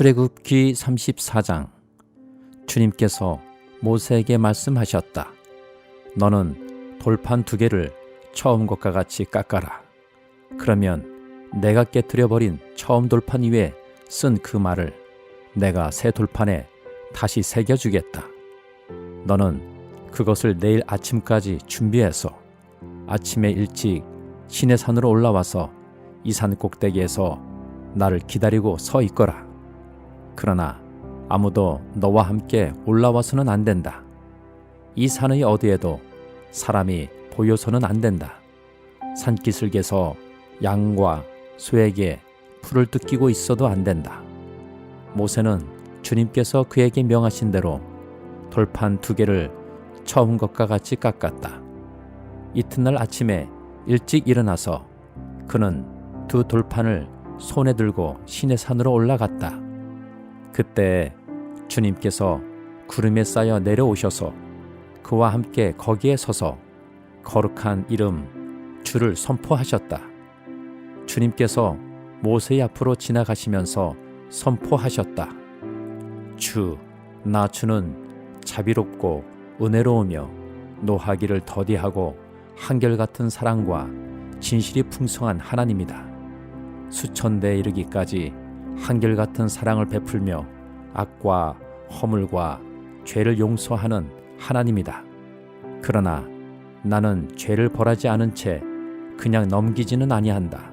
출애굽기 34장. 주님께서 모세에게 말씀하셨다. 너는 돌판 2개를 처음 것과 같이 깎아라. 그러면 내가 깨뜨려버린 처음 돌판 위에 쓴 그 말을 내가 새 돌판에 다시 새겨주겠다. 너는 그것을 내일 아침까지 준비해서 아침에 일찍 시내산으로 올라와서 이 산 꼭대기에서 나를 기다리고 서 있거라. 그러나 아무도 너와 함께 올라와서는 안 된다. 이 산의 어디에도 사람이 보여서는 안 된다. 산기슭에서 양과 소에게 풀을 뜯기고 있어도 안 된다. 모세는 주님께서 그에게 명하신 대로 돌판 2개를 처음 것과 같이 깎았다. 이튿날 아침에 일찍 일어나서 그는 2 돌판을 손에 들고 시내산으로 올라갔다. 그때 주님께서 구름에 쌓여 내려오셔서 그와 함께 거기에 서서 거룩한 이름 주를 선포하셨다. 주님께서 모세의 앞으로 지나가시면서 선포하셨다. 주, 나 주는 자비롭고 은혜로우며 노하기를 더디하고 한결같은 사랑과 진실이 풍성한 하나님이다. 수천대에 이르기까지 한결같은 사랑을 베풀며 악과 허물과 죄를 용서하는 하나님이다. 그러나 나는 죄를 벌하지 않은 채 그냥 넘기지는 아니한다.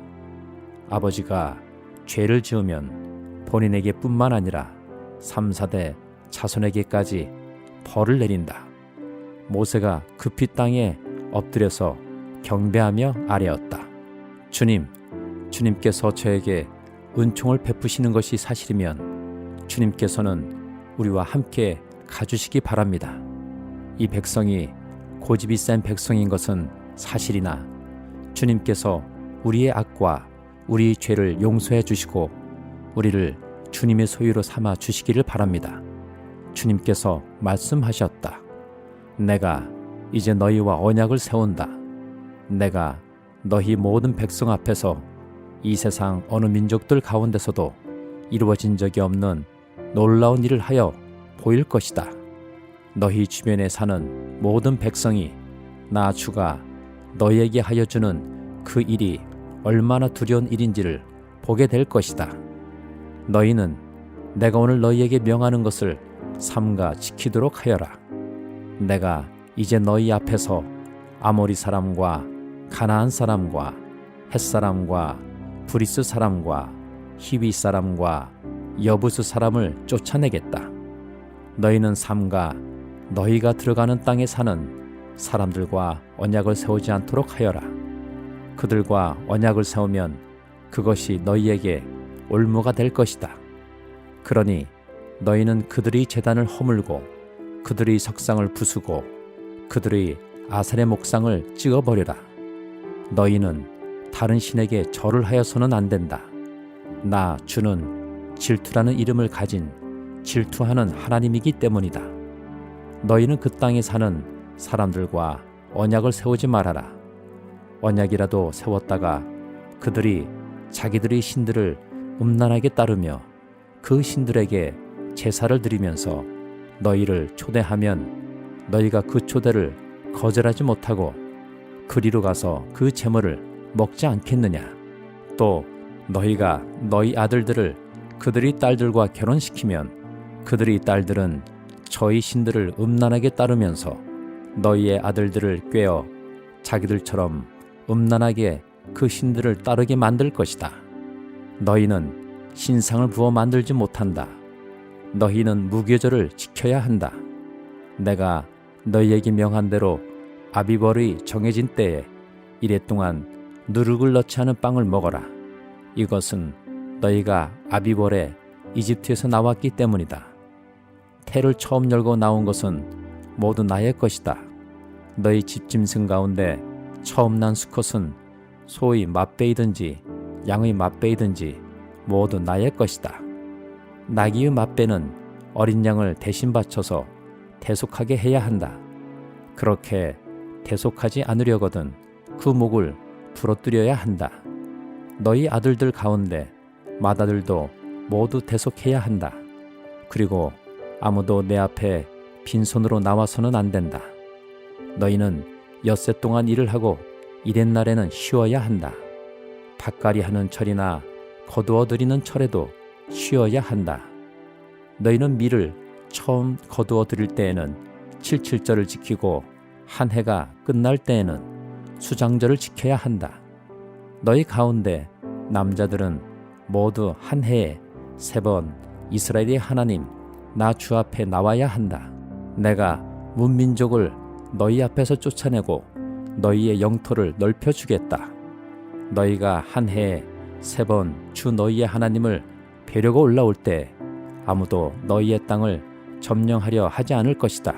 아버지가 죄를 지으면 본인에게 뿐만 아니라 3, 4대 자손에게까지 벌을 내린다. 모세가 급히 땅에 엎드려서 경배하며 아뢰었다. 주님께서 저에게 은총을 베푸시는 것이 사실이면 주님께서는 우리와 함께 가주시기 바랍니다. 이 백성이 고집이 센 백성인 것은 사실이나 주님께서 우리의 악과 우리 죄를 용서해 주시고 우리를 주님의 소유로 삼아 주시기를 바랍니다. 주님께서 말씀하셨다. 내가 이제 너희와 언약을 세운다. 내가 너희 모든 백성 앞에서 이 세상 어느 민족들 가운데서도 이루어진 적이 없는 놀라운 일을 하여 보일 것이다. 너희 주변에 사는 모든 백성이 나 주가 너희에게 하여 주는 그 일이 얼마나 두려운 일인지를 보게 될 것이다. 너희는 내가 오늘 너희에게 명하는 것을 삼가 지키도록 하여라. 내가 이제 너희 앞에서 아모리 사람과 가나안 사람과 헷 사람과 브리스 사람과 히위 사람과 여부스 사람을 쫓아내겠다. 너희는 삼가 너희가 들어가는 땅에 사는 사람들과 언약을 세우지 않도록 하여라. 그들과 언약을 세우면 그것이 너희에게 올무가 될 것이다. 그러니 너희는 그들의 제단을 허물고 그들의 석상을 부수고 그들의 아사레 목상을 찍어버려라. 너희는 다른 신에게 절을 하여서는 안 된다. 나 주는 질투라는 이름을 가진 질투하는 하나님이기 때문이다. 너희는 그 땅에 사는 사람들과 언약을 세우지 말아라. 언약이라도 세웠다가 그들이 자기들의 신들을 음란하게 따르며 그 신들에게 제사를 드리면서 너희를 초대하면 너희가 그 초대를 거절하지 못하고 그리로 가서 그 제물을 먹지 않겠느냐. 또 너희가 너희 아들들을 그들의 딸들과 결혼시키면 그들의 딸들은 저희 신들을 음란하게 따르면서 너희의 아들들을 꾀어 자기들처럼 음란하게 그 신들을 따르게 만들 것이다. 너희는 신상을 부어 만들지 못한다. 너희는 무교절을 지켜야 한다. 내가 너희에게 명한 대로 아비벌의 정해진 때에 이래 동안 누룩을 넣지 않은 빵을 먹어라. 이것은 너희가 아비벌에 이집트에서 나왔기 때문이다. 태를 처음 열고 나온 것은 모두 나의 것이다. 너희 집짐승 가운데 처음 난 수컷은 소의 맏배이든지 양의 맏배이든지 모두 나의 것이다. 나귀의 맏배는 어린 양을 대신 바쳐서 대속하게 해야 한다. 그렇게 대속하지 않으려거든 그 목을 부러뜨려야 한다. 너희 아들들 가운데 맏아들도 모두 대속해야 한다. 그리고 아무도 내 앞에 빈손으로 나와서는 안 된다. 너희는 엿새 동안 일을 하고 이튿날에는 쉬어야 한다. 밭갈이 하는 철이나 거두어 들이는 철에도 쉬어야 한다. 너희는 밀을 처음 거두어 들일 때에는 칠칠절을 지키고 한 해가 끝날 때에는 수장절을 지켜야 한다. 너희 가운데 남자들은 모두 한 해에 3번 이스라엘의 하나님 나 주 앞에 나와야 한다. 내가 문민족을 너희 앞에서 쫓아내고 너희의 영토를 넓혀주겠다. 너희가 한 해에 3번 주 너희의 하나님을 뵈려고 올라올 때 아무도 너희의 땅을 점령하려 하지 않을 것이다.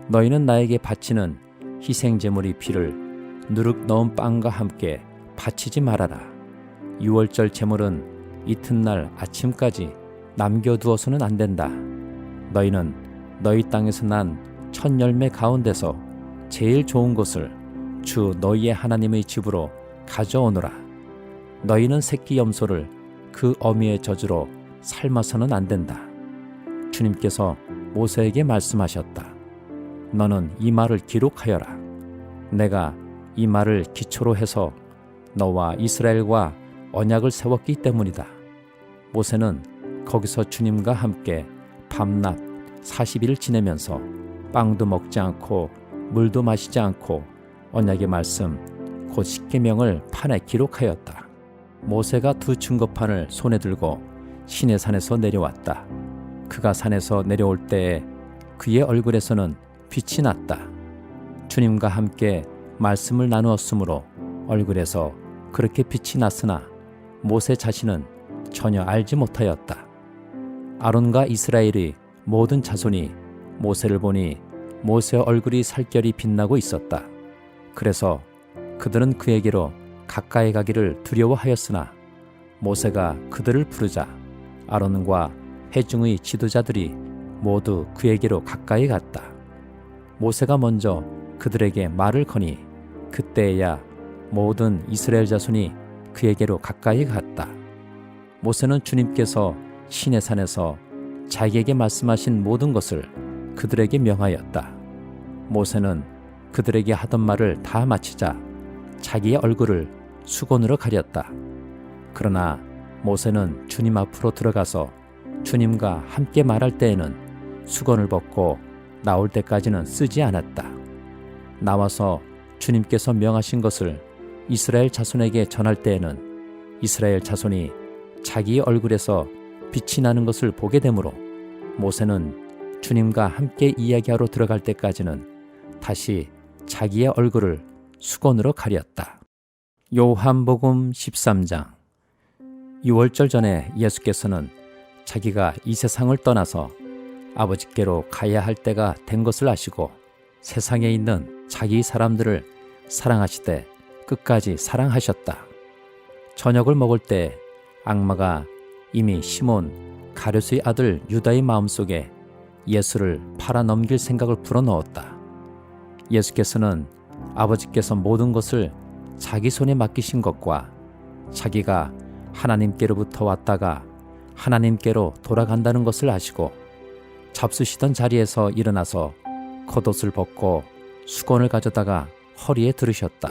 너희는 나에게 바치는 희생제물의 피를 누룩 넣은 빵과 함께 바치지 말아라. 유월절 제물은 이튿날 아침까지 남겨두어서는 안 된다. 너희는 너희 땅에서 난 첫 열매 가운데서 제일 좋은 것을 주 너희의 하나님의 집으로 가져오너라. 너희는 새끼 염소를 그 어미의 젖으로 삶아서는 안 된다. 주님께서 모세에게 말씀하셨다. 너는 이 말을 기록하여라. 내가 이 말을 기초로 해서 너와 이스라엘과 언약을 세웠기 때문이다. 모세는 거기서 주님과 함께 밤낮 40일 지내면서 빵도 먹지 않고 물도 마시지 않고 언약의 말씀 곧 십계명을 판에 기록하였다. 모세가 2 증거판을 손에 들고 시내산에서 내려왔다. 그가 산에서 내려올 때에 그의 얼굴에서는 빛이 났다. 주님과 함께 말씀을 나누었으므로 얼굴에서 그렇게 빛이 났으나 모세 자신은 전혀 알지 못하였다. 아론과 이스라엘의 모든 자손이 모세를 보니 모세의 얼굴이 살결이 빛나고 있었다. 그래서 그들은 그에게로 가까이 가기를 두려워하였으나 모세가 그들을 부르자 아론과 회중의 지도자들이 모두 그에게로 가까이 갔다. 모세가 먼저 그들에게 말을 거니 그때에야 모든 이스라엘 자손이 그에게로 가까이 갔다. 모세는 주님께서 시내산에서 자기에게 말씀하신 모든 것을 그들에게 명하였다. 모세는 그들에게 하던 말을 다 마치자 자기의 얼굴을 수건으로 가렸다. 그러나 모세는 주님 앞으로 들어가서 주님과 함께 말할 때에는 수건을 벗고 나올 때까지는 쓰지 않았다. 나와서 주님께서 명하신 것을 이스라엘 자손에게 전할 때에는 이스라엘 자손이 자기의 얼굴에서 빛이 나는 것을 보게 되므로 모세는 주님과 함께 이야기하러 들어갈 때까지는 다시 자기의 얼굴을 수건으로 가렸다. 요한복음 13장. 유월절 전에 예수께서는 자기가 이 세상을 떠나서 아버지께로 가야 할 때가 된 것을 아시고 세상에 있는 자기 사람들을 사랑하시되 끝까지 사랑하셨다. 저녁을 먹을 때 악마가 이미 시몬 가룟의 아들 유다의 마음속에 예수를 팔아넘길 생각을 불어넣었다. 예수께서는 아버지께서 모든 것을 자기 손에 맡기신 것과 자기가 하나님께로부터 왔다가 하나님께로 돌아간다는 것을 아시고 잡수시던 자리에서 일어나서 겉옷을 벗고 수건을 가져다가 허리에 두르셨다.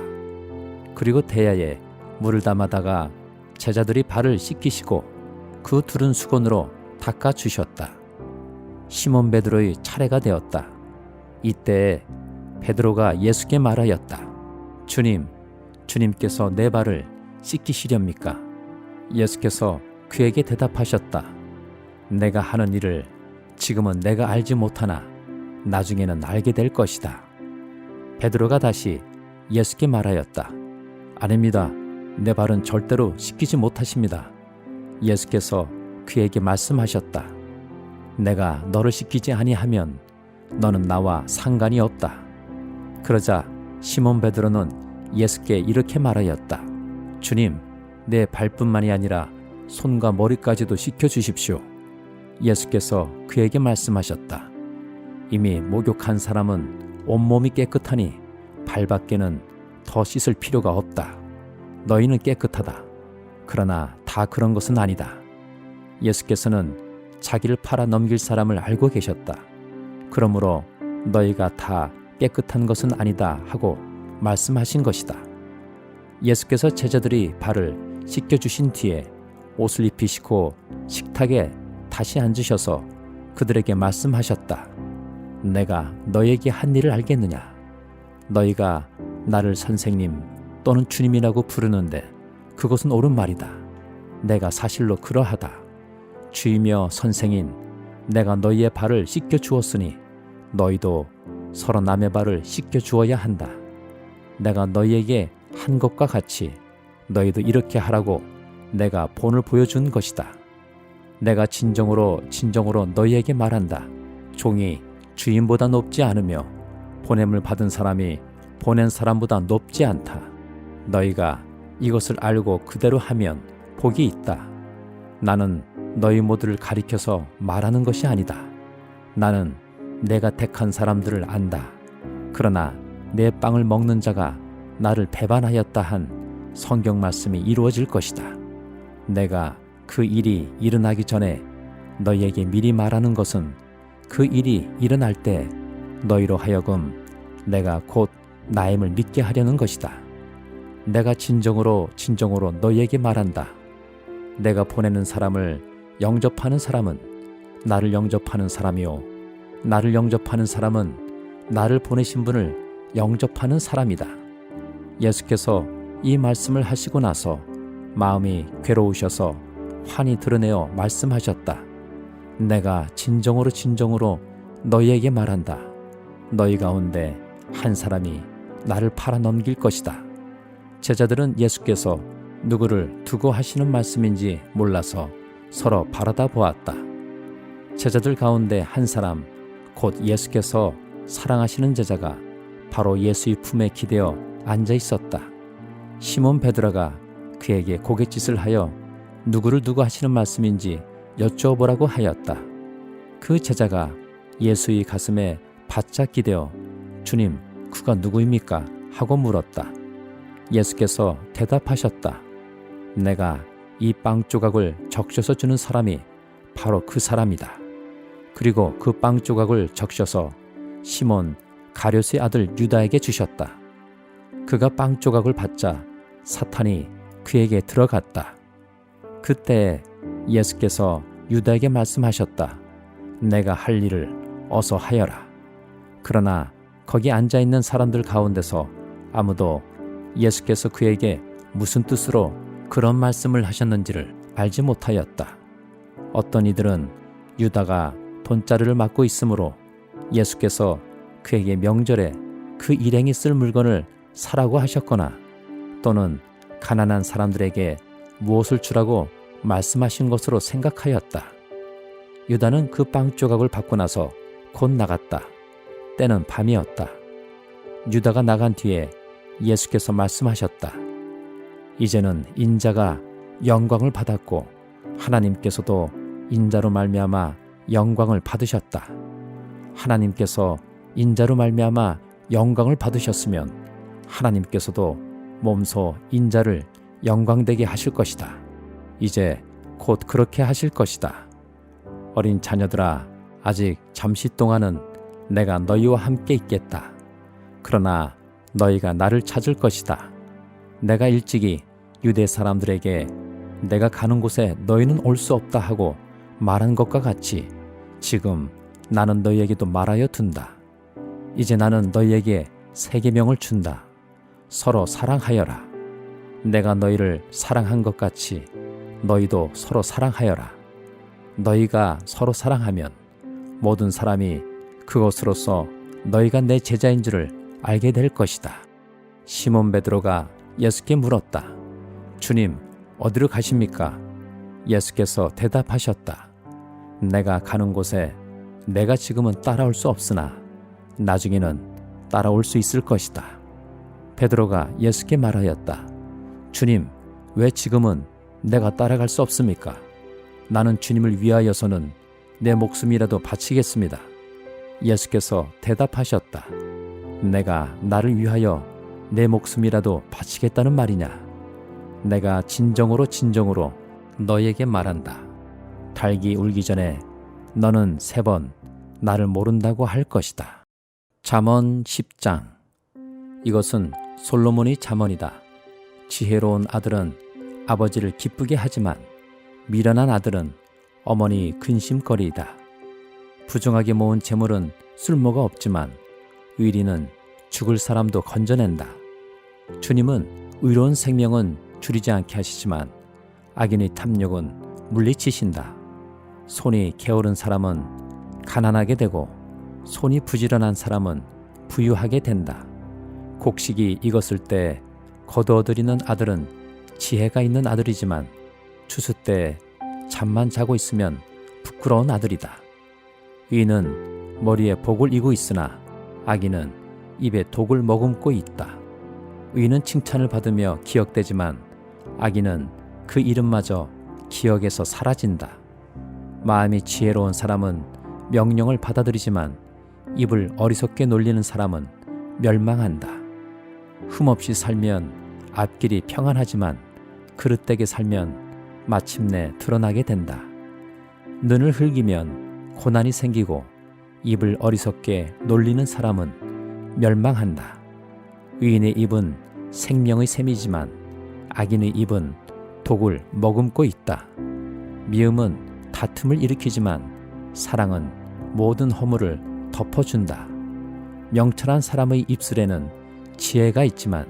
그리고 대야에 물을 담아다가 제자들이 발을 씻기시고 그 두른 수건으로 닦아주셨다. 시몬 베드로의 차례가 되었다. 이때 베드로가 예수께 말하였다. 주님, 주님께서 내 발을 씻기시렵니까? 예수께서 그에게 대답하셨다. 내가 하는 일을 지금은 내가 알지 못하나 나중에는 알게 될 것이다. 베드로가 다시 예수께 말하였다. 아닙니다. 내 발은 절대로 씻기지 못하십니다. 예수께서 그에게 말씀하셨다. 내가 너를 씻기지 아니하면 너는 나와 상관이 없다. 그러자 시몬 베드로는 예수께 이렇게 말하였다. 주님, 내 발뿐만이 아니라 손과 머리까지도 씻겨주십시오. 예수께서 그에게 말씀하셨다. 이미 목욕한 사람은 온몸이 깨끗하니 발밖에는 더 씻을 필요가 없다. 너희는 깨끗하다. 그러나 다 그런 것은 아니다. 예수께서는 자기를 팔아 넘길 사람을 알고 계셨다. 그러므로 너희가 다 깨끗한 것은 아니다 하고 말씀하신 것이다. 예수께서 제자들이 발을 씻겨주신 뒤에 옷을 입히시고 식탁에 다시 앉으셔서 그들에게 말씀하셨다. 내가 너희에게 한 일을 알겠느냐? 너희가 나를 선생님 또는 주님이라고 부르는데 그것은 옳은 말이다. 내가 사실로 그러하다. 주이며 선생인 내가 너희의 발을 씻겨 주었으니 너희도 서로 남의 발을 씻겨 주어야 한다. 내가 너희에게 한 것과 같이 너희도 이렇게 하라고 내가 본을 보여준 것이다. 내가 진정으로 너희에게 말한다. 종이 주인보다 높지 않으며 보냄을 받은 사람이 보낸 사람보다 높지 않다. 너희가 이것을 알고 그대로 하면 복이 있다. 나는 너희 모두를 가리켜서 말하는 것이 아니다. 나는 내가 택한 사람들을 안다. 그러나 내 빵을 먹는 자가 나를 배반하였다 한 성경 말씀이 이루어질 것이다. 내가 그 일이 일어나기 전에 너희에게 미리 말하는 것은 그 일이 일어날 때 너희로 하여금 내가 곧 나임을 믿게 하려는 것이다. 내가 진정으로 너희에게 말한다. 내가 보내는 사람을 영접하는 사람은 나를 영접하는 사람이요 나를 영접하는 사람은 나를 보내신 분을 영접하는 사람이다. 예수께서 이 말씀을 하시고 나서 마음이 괴로우셔서 환히 드러내어 말씀하셨다. 내가 진정으로 너희에게 말한다. 너희 가운데 한 사람이 나를 팔아 넘길 것이다. 제자들은 예수께서 누구를 두고 하시는 말씀인지 몰라서 서로 바라다 보았다. 제자들 가운데 한 사람, 곧 예수께서 사랑하시는 제자가 바로 예수의 품에 기대어 앉아 있었다. 시몬 베드로가 그에게 고갯짓을 하여 누구를 두고 하시는 말씀인지 여쭤보라고 하였다. 그 제자가 예수의 가슴에 바짝 기대어 주님, 그가 누구입니까? 하고 물었다. 예수께서 대답하셨다. 내가 이 빵 조각을 적셔서 주는 사람이 바로 그 사람이다. 그리고 그 빵 조각을 적셔서 시몬 가룟의 아들 유다에게 주셨다. 그가 빵 조각을 받자 사탄이 그에게 들어갔다. 그때 예수께서 유다에게 말씀하셨다. 내가 할 일을 어서 하여라. 그러나 거기 앉아있는 사람들 가운데서 아무도 예수께서 그에게 무슨 뜻으로 그런 말씀을 하셨는지를 알지 못하였다. 어떤 이들은 유다가 돈자루를 맡고 있으므로 예수께서 그에게 명절에 그 일행이 쓸 물건을 사라고 하셨거나 또는 가난한 사람들에게 무엇을 주라고 말씀하신 것으로 생각하였다. 유다는 그 빵 조각을 받고 나서 곧 나갔다. 때는 밤이었다. 유다가 나간 뒤에 예수께서 말씀하셨다. 이제는 인자가 영광을 받았고 하나님께서도 인자로 말미암아 영광을 받으셨다. 하나님께서 인자로 말미암아 영광을 받으셨으면 하나님께서도 몸소 인자를 영광되게 하실 것이다. 이제 곧 그렇게 하실 것이다. 어린 자녀들아, 아직 잠시 동안은 내가 너희와 함께 있겠다. 그러나 너희가 나를 찾을 것이다. 내가 일찍이 유대 사람들에게 내가 가는 곳에 너희는 올 수 없다 하고 말한 것과 같이 지금 나는 너희에게도 말하여 둔다. 이제 나는 너희에게 새 계명을 준다. 서로 사랑하여라. 내가 너희를 사랑한 것 같이 너희도 서로 사랑하여라. 너희가 서로 사랑하면 모든 사람이 그것으로서 너희가 내 제자인 줄을 알게 될 것이다. 시몬 베드로가 예수께 물었다. 주님, 어디로 가십니까? 예수께서 대답하셨다. 내가 가는 곳에 내가 지금은 따라올 수 없으나 나중에는 따라올 수 있을 것이다. 베드로가 예수께 말하였다. 주님, 왜 지금은 내가 따라갈 수 없습니까? 나는 주님을 위하여서는 내 목숨이라도 바치겠습니다. 예수께서 대답하셨다. 내가 나를 위하여 내 목숨이라도 바치겠다는 말이냐? 내가 진정으로 너에게 말한다. 갈기 울기 전에 너는 3번 나를 모른다고 할 것이다. 잠언 10장. 이것은 솔로몬의 잠언이다. 지혜로운 아들은 아버지를 기쁘게 하지만 미련한 아들은 어머니 근심거리이다. 부정하게 모은 재물은 쓸모가 없지만 의리는 죽을 사람도 건져낸다. 주님은 의로운 생명은 줄이지 않게 하시지만 악인의 탐욕은 물리치신다. 손이 게으른 사람은 가난하게 되고 손이 부지런한 사람은 부유하게 된다. 곡식이 익었을 때 거두어들이는 아들은 지혜가 있는 아들이지만 추수 때 잠만 자고 있으면 부끄러운 아들이다. 의인은 머리에 복을 이고 있으나 악인은 입에 독을 머금고 있다. 의인은 칭찬을 받으며 기억되지만 악인은 그 이름마저 기억에서 사라진다. 마음이 지혜로운 사람은 명령을 받아들이지만 입을 어리석게 놀리는 사람은 멸망한다. 흠없이 살면 앞길이 평안하지만 그릇되게 살면 마침내 드러나게 된다. 눈을 흘기면 고난이 생기고 입을 어리석게 놀리는 사람은 멸망한다. 의인의 입은 생명의 샘이지만 악인의 입은 독을 머금고 있다. 미움은 다툼을 일으키지만 사랑은 모든 허물을 덮어준다. 명철한 사람의 입술에는 지혜가 있지만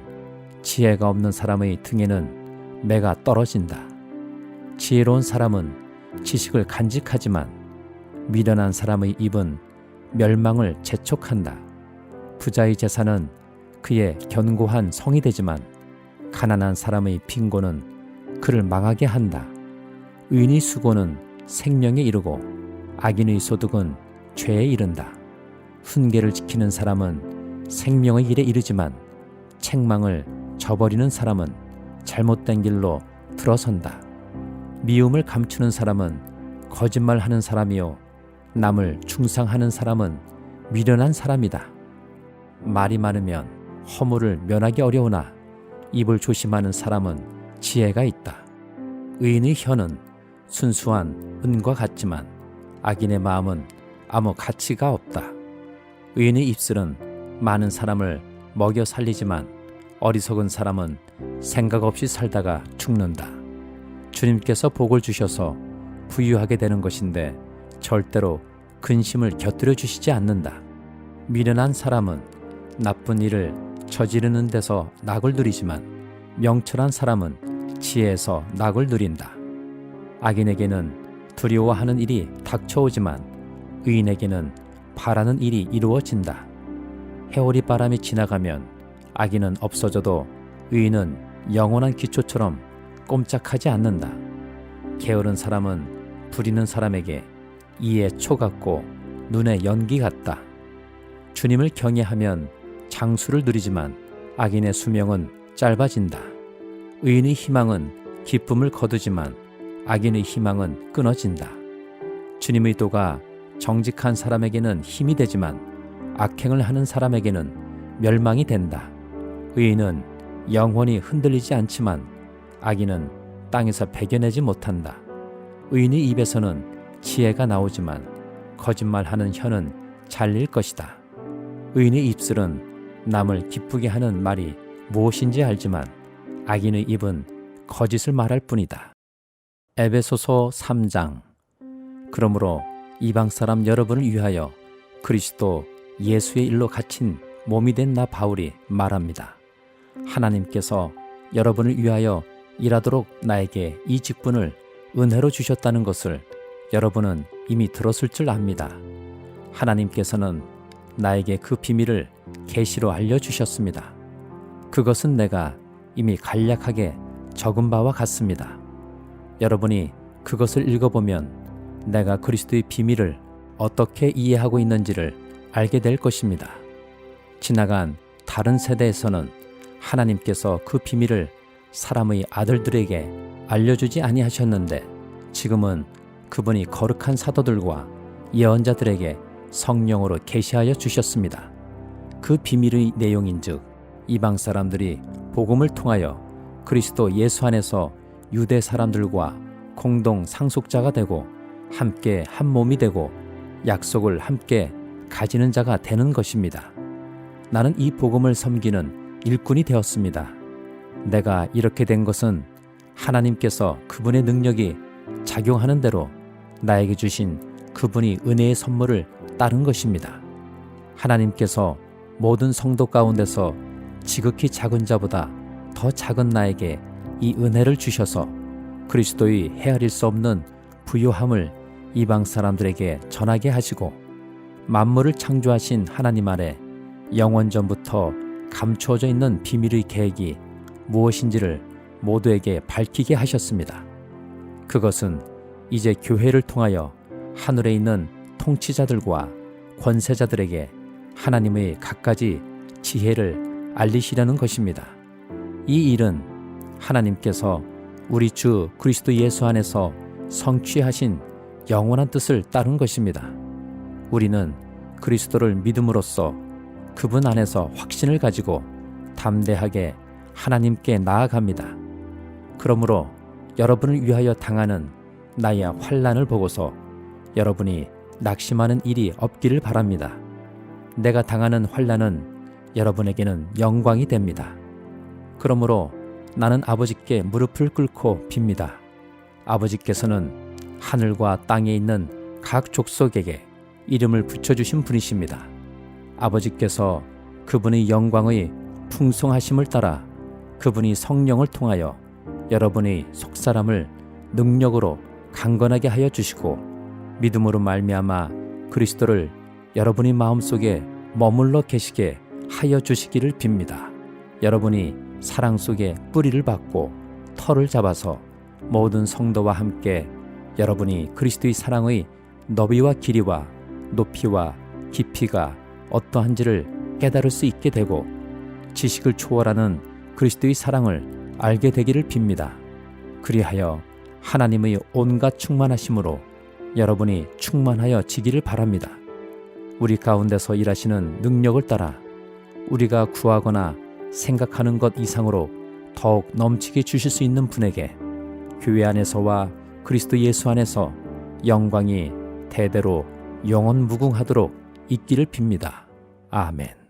지혜가 없는 사람의 등에는 매가 떨어진다. 지혜로운 사람은 지식을 간직하지만 미련한 사람의 입은 멸망을 재촉한다. 부자의 재산은 그의 견고한 성이 되지만 가난한 사람의 빈곤은 그를 망하게 한다. 의인의 수고는 생명에 이르고 악인의 소득은 죄에 이른다. 훈계를 지키는 사람은 생명의 길에 이르지만 책망을 저버리는 사람은 잘못된 길로 들어선다. 미움을 감추는 사람은 거짓말하는 사람이요 남을 중상하는 사람은 미련한 사람이다. 말이 많으면 허물을 면하기 어려우나 입을 조심하는 사람은 지혜가 있다. 의인의 혀는 순수한 은과 같지만 악인의 마음은 아무 가치가 없다. 의인의 입술은 많은 사람을 먹여 살리지만 어리석은 사람은 생각 없이 살다가 죽는다. 주님께서 복을 주셔서 부유하게 되는 것인데 절대로 근심을 곁들여 주시지 않는다. 미련한 사람은 나쁜 일을 저지르는 데서 낙을 누리지만 명철한 사람은 지혜에서 낙을 누린다. 악인에게는 두려워하는 일이 닥쳐오지만 의인에게는 바라는 일이 이루어진다. 해오리 바람이 지나가면 악인은 없어져도 의인은 영원한 기초처럼 꼼짝하지 않는다. 게으른 사람은 부리는 사람에게 이에 초 같고 눈에 연기 같다. 주님을 경외하면 장수를 누리지만 악인의 수명은 짧아진다. 의인의 희망은 기쁨을 거두지만 악인의 희망은 끊어진다. 주님의 도가 정직한 사람에게는 힘이 되지만 악행을 하는 사람에게는 멸망이 된다. 의인은 영원히 흔들리지 않지만 악인은 땅에서 배겨내지 못한다. 의인의 입에서는 지혜가 나오지만 거짓말하는 혀는 잘릴 것이다. 의인의 입술은 남을 기쁘게 하는 말이 무엇인지 알지만 악인의 입은 거짓을 말할 뿐이다. 에베소서 3장. 그러므로 이방 사람 여러분을 위하여 그리스도 예수의 일로 갇힌 몸이 된 나 바울이 말합니다. 하나님께서 여러분을 위하여 일하도록 나에게 이 직분을 은혜로 주셨다는 것을 여러분은 이미 들었을 줄 압니다. 하나님께서는 나에게 그 비밀을 계시로 알려주셨습니다. 그것은 내가 이미 간략하게 적은 바와 같습니다. 여러분이 그것을 읽어보면 내가 그리스도의 비밀을 어떻게 이해하고 있는지를 알게 될 것입니다. 지나간 다른 세대에서는 하나님께서 그 비밀을 사람의 아들들에게 알려주지 아니하셨는데 지금은 그분이 거룩한 사도들과 예언자들에게 성령으로 계시하여 주셨습니다. 그 비밀의 내용인즉 이방 사람들이 복음을 통하여 그리스도 예수 안에서 유대 사람들과 공동 상속자가 되고 함께 한 몸이 되고 약속을 함께 가지는 자가 되는 것입니다. 나는 이 복음을 섬기는 일꾼이 되었습니다. 내가 이렇게 된 것은 하나님께서 그분의 능력이 작용하는 대로 나에게 주신 그분이 은혜의 선물을 따른 것입니다. 하나님께서 모든 성도 가운데서 지극히 작은 자보다 더 작은 나에게 이 은혜를 주셔서 그리스도의 헤아릴 수 없는 부요함을 이방 사람들에게 전하게 하시고 만물을 창조하신 하나님 아래 영원전부터 감추어져 있는 비밀의 계획이 무엇인지를 모두에게 밝히게 하셨습니다. 그것은 이제 교회를 통하여 하늘에 있는 통치자들과 권세자들에게 하나님의 갖가지 지혜를 알리시려는 것입니다. 이 일은 하나님께서 우리 주 그리스도 예수 안에서 성취하신 영원한 뜻을 따른 것입니다. 우리는 그리스도를 믿음으로써 그분 안에서 확신을 가지고 담대하게 하나님께 나아갑니다. 그러므로 여러분을 위하여 당하는 나의 환난을 보고서 여러분이 낙심하는 일이 없기를 바랍니다. 내가 당하는 환난은 여러분에게는 영광이 됩니다. 그러므로 나는 아버지께 무릎을 꿇고 빕니다. 아버지께서는 하늘과 땅에 있는 각 족속에게 이름을 붙여주신 분이십니다. 아버지께서 그분의 영광의 풍성하심을 따라 그분이 성령을 통하여 여러분의 속사람을 능력으로 강건하게 하여 주시고 믿음으로 말미암아 그리스도를 여러분의 마음속에 머물러 계시게 하여 주시기를 빕니다. 여러분이 사랑 속에 뿌리를 받고 터를 잡아서 모든 성도와 함께 여러분이 그리스도의 사랑의 너비와 길이와 높이와 깊이가 어떠한지를 깨달을 수 있게 되고 지식을 초월하는 그리스도의 사랑을 알게 되기를 빕니다. 그리하여 하나님의 온갖 충만하심으로 여러분이 충만하여 지기를 바랍니다. 우리 가운데서 일하시는 능력을 따라 우리가 구하거나 생각하는 것 이상으로 더욱 넘치게 주실 수 있는 분에게 교회 안에서와 그리스도 예수 안에서 영광이 대대로 영원무궁하도록 있기를 빕니다. 아멘.